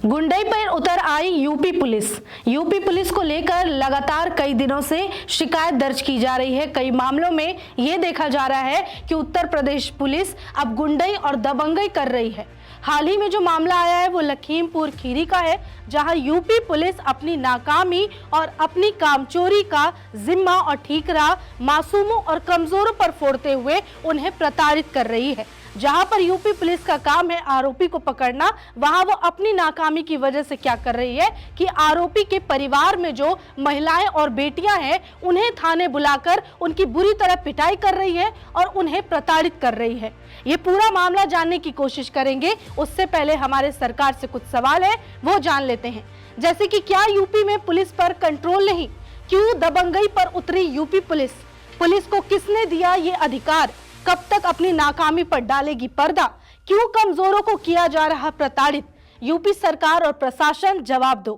गुंडई पर उतर आई UP police. UP police को लेकर लगातार कई दिनों से शिकायत दर्ज की जा रही है। कई मामलों में ये देखा जा रहा है कि उत्तर प्रदेश पुलिस अब गुंडई और दबंगई कर रही है। हाल ही में जो मामला आया है वो लखीमपुर खीरी का है, जहां यूपी पुलिस अपनी नाकामी और अपनी कामचोरी का जिम्मा और ठीकरा मासूमों और कमजोरों पर फोड़ते हुए उन्हें प्रताड़ित कर रही है। जहां पर यूपी पुलिस का काम है आरोपी को पकड़ना, वहां वो अपनी नाकामी की वजह से क्या कर रही है कि आरोपी के परिवार में जो महिलाएं और बेटियां हैं उन्हें थाने बुलाकर उनकी बुरी तरह पिटाई कर रही है और उन्हें प्रताड़ित कर रही है। ये पूरा मामला जानने की कोशिश करेंगे। उससे पहले हमारे सरकार से कुछ सवाल है, वो जान लेते हैं। जैसे कि क्या यूपी में पुलिस पर कंट्रोल नहीं? क्यों दबंगई पर उतरी यूपी पुलिस? पुलिस को किसने दिया ये अधिकार? कब तक अपनी नाकामी पर डालेगी पर्दा? क्यों कमजोरों को किया जा रहा प्रताड़ित? यूपी सरकार और प्रशासन जवाब दो।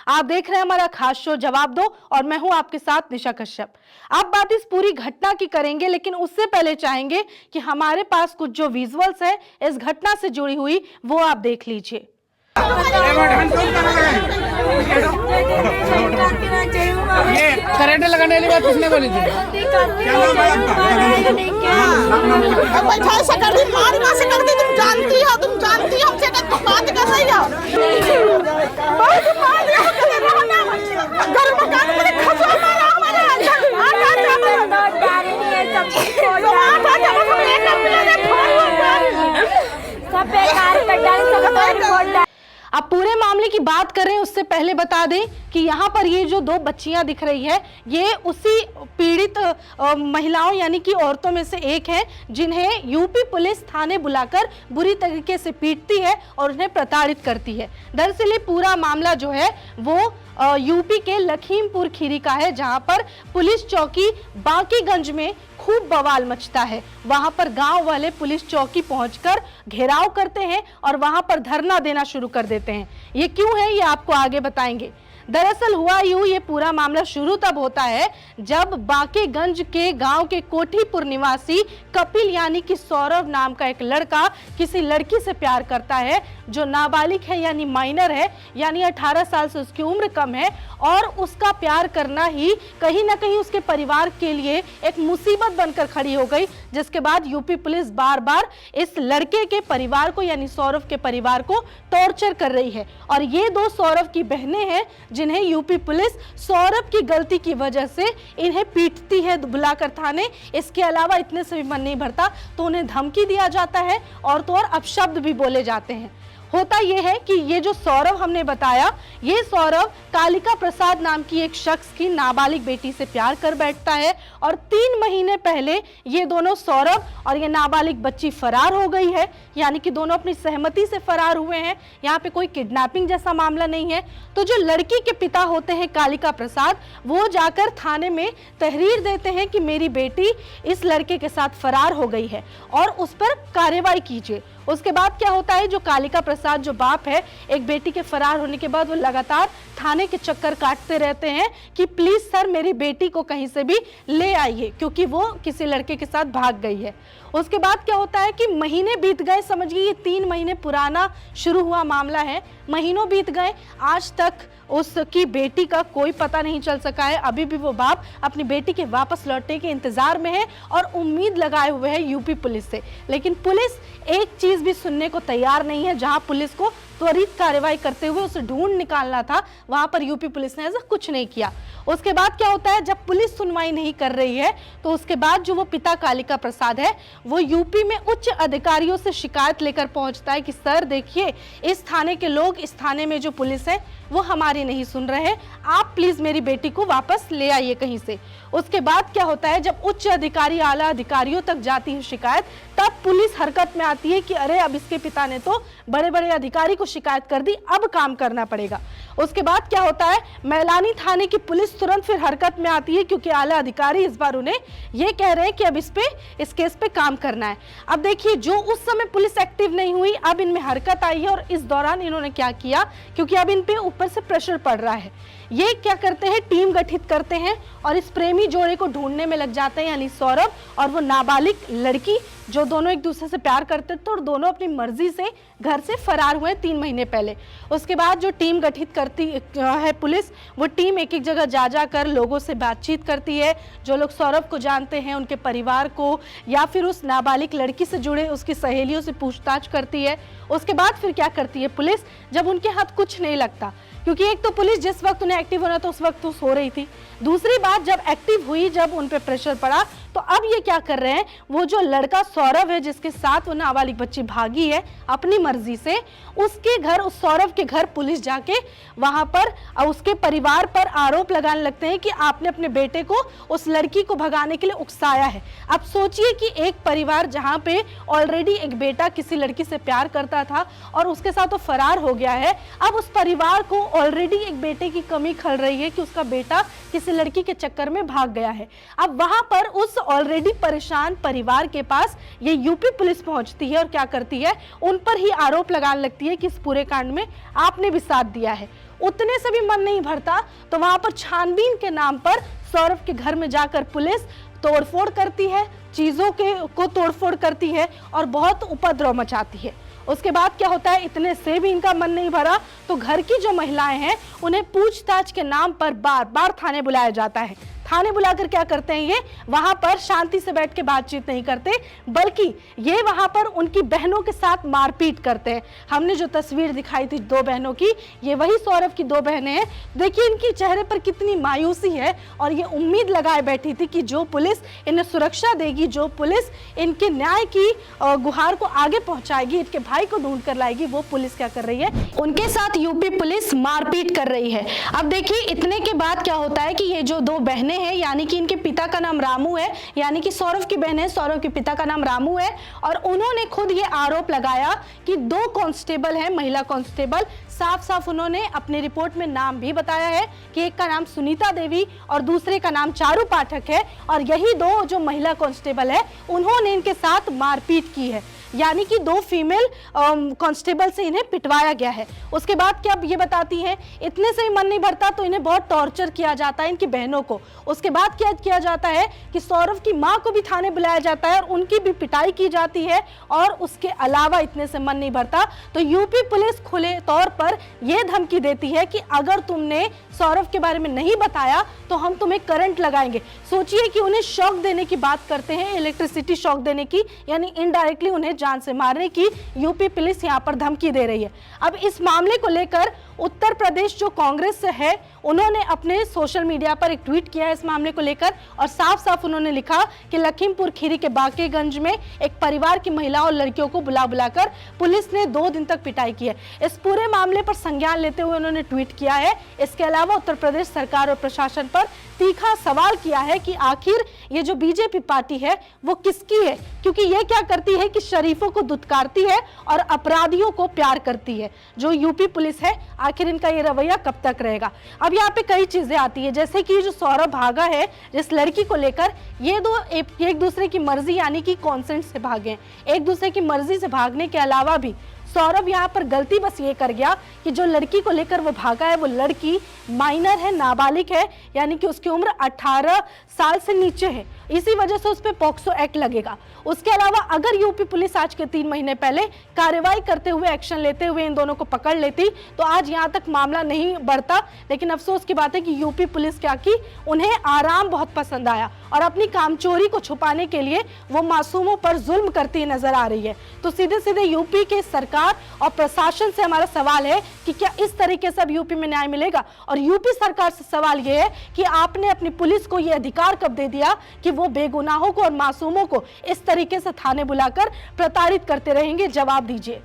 आप देख रहे हैं हमारा खास शो जवाब दो और मैं हूं आपके साथ निशा कश्यप। आप बात इस पूरी घटना की करेंगे, लेकिन उससे पहले चाहेंगे कि हमारे पास कुछ जो विजुअल्स है इस घटना से जुड़ी हुई वो आप देख लीजिए। ये करंट लगाने वाली बात किसने बोली थी? तुम जानती हो हमसे बात कर रही हो। अब पूरे मामले की बात करें उससे पहले बता दें कि यहाँ पर ये जो दो बच्चियां दिख रही है ये उसी पीड़ित महिलाओं यानी कि औरतों में से एक है, जिन्हें यूपी पुलिस थाने बुलाकर बुरी तरीके से पीटती है और उन्हें प्रताड़ित करती है। दरअसल ये पूरा मामला जो है वो यूपी के लखीमपुर खीरी का है, जहां पर पुलिस चौकी बांकीगंज में खूब बवाल मचता है। वहां पर गांव वाले पुलिस चौकी पहुंचकर घेराव करते हैं और वहां पर धरना देना शुरू कर देते हैं। ये क्यों है ये आपको आगे बताएंगे। दरअसल हुआ यूं, ये पूरा मामला शुरू तब होता है जब बांकीगंज के गांव के कोठीपुर निवासी कपिल यानी कि सौरभ नाम का एक लड़का किसी लड़की से प्यार करता है जो नाबालिग है यानी माइनर है, यानी 18 साल से उसकी उम्र कम है। और उसका प्यार करना ही कहीं ना कहीं उसके परिवार के लिए एक मुसीबत बनकर खड़ी हो गई, जिसके बाद यूपी पुलिस बार बार इस लड़के के परिवार को यानी सौरभ के परिवार को टॉर्चर कर रही है। और ये दो सौरभ की बहनें हैं जिन्हें यूपी पुलिस सौरभ की गलती की वजह से इन्हें पीटती है बुलाकर थाने। इसके अलावा इतने से भी मन नहीं भरता तो उन्हें धमकी दिया जाता है और तो और अपशब्द भी बोले जाते हैं। होता यह है कि ये जो सौरभ हमने बताया, ये सौरभ कालिका प्रसाद नाम की एक शख्स की नाबालिग बेटी से प्यार कर बैठता है और 3 महीने पहले ये दोनों सौरभ और ये नाबालिग बच्ची फरार हो गई है, यानी कि दोनों अपनी सहमति से फरार हुए हैं। यहाँ पे कोई किडनैपिंग जैसा मामला नहीं है। तो जो लड़की के पिता होते हैं कालिका प्रसाद, वो जाकर थाने में तहरीर देते हैं कि मेरी बेटी इस लड़के के साथ फरार हो गई है और उस पर कार्रवाई कीजिए। उसके बाद क्या होता है, जो कालिका प्रसाद जो बाप है, एक बेटी के फरार होने के बाद वो लगातार थाने के चक्कर काटते रहते हैं कि प्लीज सर मेरी बेटी को कहीं से भी ले आइए, क्योंकि वो किसी लड़के के साथ भाग गई है। उसके बाद क्या होता है कि महीने बीत गए, समझिए ये 3 महीने पुराना शुरू हुआ मामला है। महीनों बीत गए, आज तक उसकी बेटी का कोई पता नहीं चल सका है। अभी भी वो बाप अपनी बेटी के वापस लौटने के इंतजार में है और उम्मीद लगाए हुए है यूपी पुलिस से। लेकिन पुलिस एक चीज भी सुनने को तैयार नहीं है। जहां पुलिस को त्वरित कार्रवाई करते हुए उसे ढूंढ निकालना था, वहां पर यूपी पुलिस ने ऐसा कुछ नहीं किया। उसके बाद क्या होता है, जब पुलिस सुनवाई नहीं कर रही है तो उसके बाद जो वो पिता कालिका प्रसाद है वो यूपी में उच्च अधिकारियों से शिकायत लेकर पहुंचता है कि सर देखिए इस थाने के लोग, इस थाने में जो पुलिस है वो हमारी नहीं सुन रहे हैं, आप प्लीज मेरी बेटी को वापस ले आइए कहीं से। उसके बाद क्या होता है, जब उच्च अधिकारी आला अधिकारियों तक जाती है शिकायत, तब पुलिस हरकत में आती है कि अरे अब इसके पिता ने तो बड़े बड़े अधिकारी को को शिकायत कर दी, अब काम करना पड़ेगा। उसके बाद क्या होता है, मैलानी थाने की पुलिस तुरंत फिर हरकत में आती है, क्योंकि आला अधिकारी इस बार उन्हें ये कह रहे हैं कि अब इस केस पे काम करना है। अब देखिए, जो उस समय पुलिस एक्टिव नहीं हुई, अब इनमें हरकत आई है। और इस दौरान इन्होंने क्या किया, क्योंकि अब इन पे ऊपर से प्रेशर पड़ रहा है, ये क्या करते हैं, टीम गठित करते हैं और इस प्रेमी जोड़े को ढूंढने में लग जाते हैं, यानी सौरभ और वो नाबालिग लड़की, जो दोनों एक दूसरे से प्यार करते थे और दोनों अपनी मर्जी से घर से फरार हुए 3 महीने पहले। उसके बाद जो टीम गठित करती है पुलिस, वो टीम एक एक जगह जा कर लोगों से बातचीत करती है, जो लोग सौरभ को जानते हैं उनके परिवार को, या फिर उस नाबालिग लड़की से जुड़े उसकी सहेलियों से पूछताछ करती है। उसके बाद फिर क्या करती है पुलिस, जब उनके हाथ कुछ नहीं लगता, क्योंकि एक तो पुलिस जिस वक्त उन्हें एक्टिव होना था उस वक्त तो सो रही थी, दूसरी बात जब एक्टिव हुई, जब उन पे प्रेशर पड़ा, तो अब ये क्या कर रहे हैं, वो जो लड़का सौरभ है जिसके साथ वो नाबालिग बच्ची भागी है अपनी मर्जी से, उसके घर, उस सौरभ के घर पुलिस जाके वहां पर उसके परिवार पर आरोप लगाने लगते हैं कि आपने अपने बेटे को उस लड़की को भगाने के लिए उकसाया है। अब सोचिए कि एक परिवार जहां पे ऑलरेडी एक बेटा किसी लड़की से प्यार करता था और उसके साथ वो फरार हो गया है, अब उस परिवार को ऑलरेडी एक बेटे की कमी खल रही है कि उसका बेटा किसी लड़की के चक्कर में भाग गया है। अब वहां पर उस ऑलरेडी परेशान परिवार के पास ये यूपी पुलिस पहुंचती है और क्या करती है, उन पर ही आरोप लगाने लगती है कि इस पूरे कांड में आपने भी साथ दिया है। उतने से भी मन नहीं भरता तो वहां पर छानबीन के नाम पर सौरभ के घर में जाकर पुलिस तोड़फोड़ करती है, चीजों को तोड़फोड़ करती है और बहुत उपद्रव मचाती है। उसके बाद क्या होता है, इतने से भी इनका मन नहीं भरा तो घर की जो महिलाएं हैं उन्हें पूछताछ के नाम पर बार बार थाने बुलाया जाता है। थाने बुलाकर क्या करते हैं, ये वहां पर शांति से बैठ के बातचीत नहीं करते, बल्कि ये वहां पर उनकी बहनों के साथ मारपीट करते हैं। हमने जो तस्वीर दिखाई थी 2 बहनों की, ये वही सौरभ की 2 बहनें हैं। देखिए इनकी चेहरे पर कितनी मायूसी है और ये उम्मीद लगाए बैठी थी कि जो पुलिस इन्हें सुरक्षा देगी, जो पुलिस इनके न्याय की गुहार को आगे पहुंचाएगी, इनके भाई को ढूंढ कर लाएगी, वो पुलिस क्या कर रही है, उनके साथ यूपी पुलिस मारपीट कर रही है। अब देखिए इतने के बाद क्या होता है कि ये जो 2 बहनें हैं, यानी कि इनके पिता का नाम रामू है, यानी कि सौरभ की बहन है, सौरभ के पिता का नाम रामू है, और उन्होंने खुद ये आरोप लगाया कि 2 कांस्टेबल हैं, महिला कांस्टेबल, साफ साफ उन्होंने अपनी रिपोर्ट में नाम भी बताया है कि एक का नाम सुनीता देवी और दूसरे का नाम चारू पाठक है, और यही 2 जो महिला कांस्टेबल है उन्होंने इनके साथ मारपीट की है, यानी कि 2 फीमेल कांस्टेबल से इन्हें पिटवाया गया है। उसके बाद क्या ये बताती हैं, इतने से ही मन नहीं भरता तो इन्हें बहुत टॉर्चर किया जाता है, इनकी बहनों को। उसके बाद क्या किया जाता है कि सौरभ की मां को भी थाने बुलाया जाता है और उनकी भी पिटाई की जाती है। और उसके अलावा इतने से मन नहीं भरता तो यूपी पुलिस खुले तौर पर यह धमकी देती है कि अगर तुमने सौरभ के बारे में नहीं बताया तो हम तुम्हें करंट लगाएंगे। सोचिए कि उन्हें शॉक देने की बात करते हैं, इलेक्ट्रिसिटी शॉक देने की, यानी इनडायरेक्टली उन्हें जान से मारने की यूपी पुलिस यहां पर धमकी दे रही है। अब इस मामले को लेकर उत्तर प्रदेश जो कांग्रेस है उन्होंने अपने सोशल मीडिया पर एक ट्वीट किया है इस मामले को लेकर, और साफ साफ उन्होंने लिखा कि लखीमपुर खीरी के बाकेगंज में एक परिवार की महिलाओं और लड़कियों को बुलाकर पुलिस ने 2 दिन तक पिटाई की है। इस पूरे मामले पर संज्ञान लेते हुए उन्होंने ट्वीट किया है। इसके अलावा उत्तर प्रदेश सरकार और प्रशासन पर तीखा सवाल किया है कि आखिर ये जो बीजेपी पार्टी है वो किसकी है, क्योंकि ये क्या करती है कि शरीफों को दुत्कारती है और अपराधियों को प्यार करती है। जो यूपी पुलिस है आखिर इनका ये रवैया कब तक रहेगा। अब यहाँ पे कई चीजें आती है, जैसे कि जो सौरभ भागा है जिस लड़की को लेकर, ये 2 एक दूसरे की मर्जी यानी कि कॉन्सेंट से भागे। एक दूसरे की मर्जी से भागने के अलावा भी सौरभ यहाँ पर गलती बस ये कर गया कि जो लड़की को लेकर वो भागा है वो लड़की माइनर है, नाबालिग है, यानी कि उसकी उम्र 18 साल से नीचे है, इसी वजह से उस पर पॉक्सो एक्ट लगेगा। उसके अलावा अगर यूपी पुलिस आज के 3 महीने पहले कार्रवाई करते हुए, एक्शन लेते हुए इन दोनों को पकड़ लेती तो आज यहाँ तक मामला नहीं बढ़ता। लेकिन अफसोस की बात है कि यूपी पुलिस क्या की, उन्हें आराम बहुत पसंद आया और अपनी कामचोरी को छुपाने के लिए वो मासूमों पर जुल्म करती नजर आ रही है। तो सीधे सीधे यूपी के सरकार और प्रशासन से हमारा सवाल है कि क्या इस तरीके से अब यूपी में न्याय मिलेगा। और यूपी सरकार से सवाल यह है कि आपने अपनी पुलिस को यह अधिकार कब दे दिया कि वो बेगुनाहों को और मासूमों को इस तरीके से थाने बुलाकर प्रताड़ित करते रहेंगे। जवाब दीजिए।